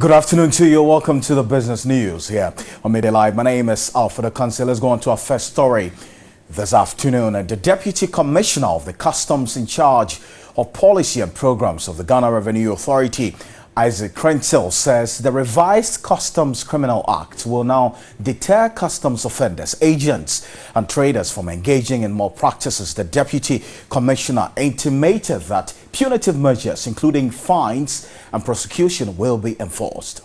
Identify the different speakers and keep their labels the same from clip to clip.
Speaker 1: Good afternoon to you. Welcome to the business news here on Media Live. My name is Alfred Kansi. Let's go on to our first story this afternoon. The Deputy Commissioner of the Customs in charge of policy and programs of the Ghana Revenue Authority, Isaac Krentil, says the revised Customs Criminal Act will now deter customs offenders, agents and traders from engaging in more practices. The Deputy Commissioner intimated that punitive measures, including fines and prosecution, will be enforced.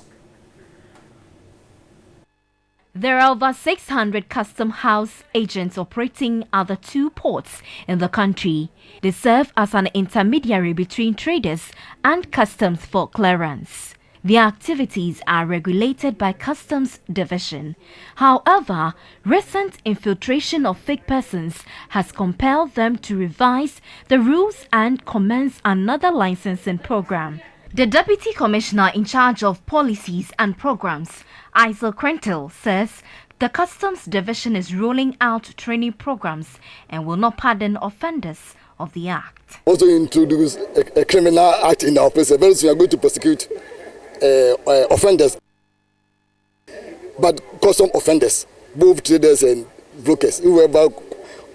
Speaker 2: There are over 600 custom house agents operating at the 2 ports in the country. They serve as an intermediary between traders and customs for clearance. Their activities are regulated by Customs Division. However, recent infiltration of fake persons has compelled them to revise the rules and commence another licensing program. The Deputy Commissioner in charge of policies and programs, Isaac Krentil, says the Customs Division is rolling out training programs and will not pardon offenders of the Act.
Speaker 3: Also introduce a criminal act in our place. Very soon we are going to prosecute offenders, but custom offenders, both traders and brokers. Whoever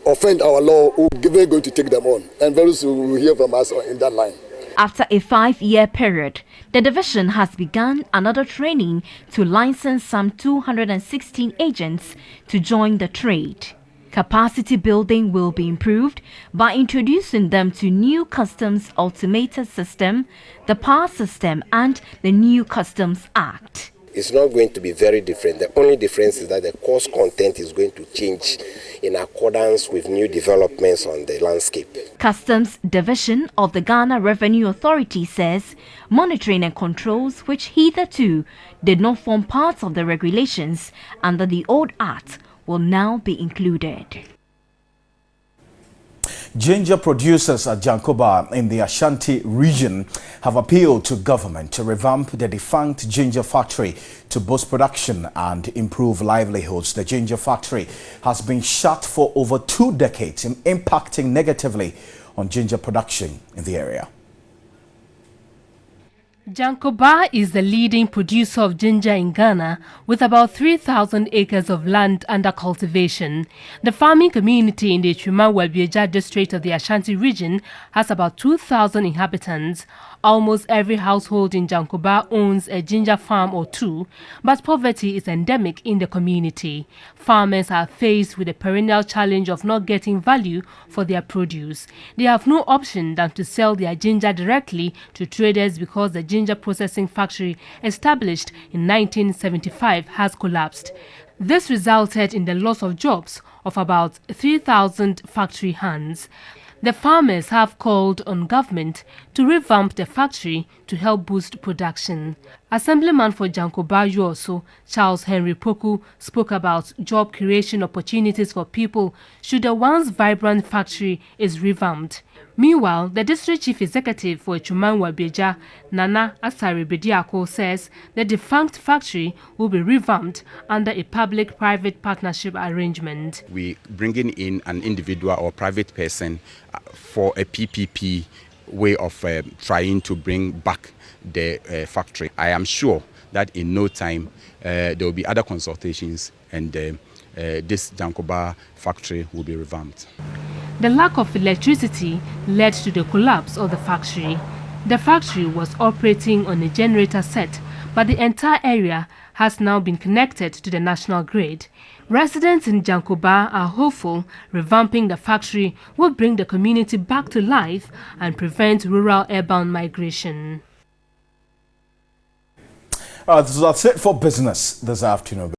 Speaker 3: offend our law, we're going to take them on, and very soon we will hear from us in that line.
Speaker 2: After a 5-year period, the division has begun another training to license some 216 agents to join the trade. Capacity building will be improved by introducing them to new customs automated system, the power system and the new Customs Act.
Speaker 4: It's not going to be very different. The only difference is that the course content is going to change in accordance with new developments on the landscape.
Speaker 2: Customs Division of the Ghana Revenue Authority says monitoring and controls which hitherto did not form part of the regulations under the old Act will now be included.
Speaker 1: Ginger producers at Jankoba in the Ashanti region have appealed to government to revamp the defunct ginger factory to boost production and improve livelihoods. The ginger factory has been shut for over 2 decades, impacting negatively on ginger production in the area.
Speaker 5: Jankoba is the leading producer of ginger in Ghana, with about 3,000 acres of land under cultivation. The farming community in the Chuma-Wabieja district of the Ashanti region has about 2,000 inhabitants. Almost every household in Jankoba owns a ginger farm or 2, but poverty is endemic in the community. Farmers are faced with the perennial challenge of not getting value for their produce. They have no option than to sell their ginger directly to traders because the ginger processing factory established in 1975 has collapsed. This resulted in the loss of jobs of about 3,000 factory hands. The farmers have called on government to revamp the factory to help boost production. Assemblyman for Jankoba Yoso, Charles Henry Poku, spoke about job creation opportunities for people should the once vibrant factory is revamped. Meanwhile, the district chief executive for Chuma-Wabieja, Nana Asari Bediako, says the defunct factory will be revamped under a public-private partnership arrangement.
Speaker 6: We bringing in an individual or private person for a PPP way of trying to bring back the factory. I am sure that in no time there will be other consultations and this Jankoba factory will be revamped.
Speaker 5: The lack of electricity led to the collapse of the factory. The factory was operating on a generator set, but the entire area has now been connected to the national grid. Residents in Jankoba are hopeful revamping the factory will bring the community back to life and prevent rural-urban migration.
Speaker 1: That's it for business this afternoon.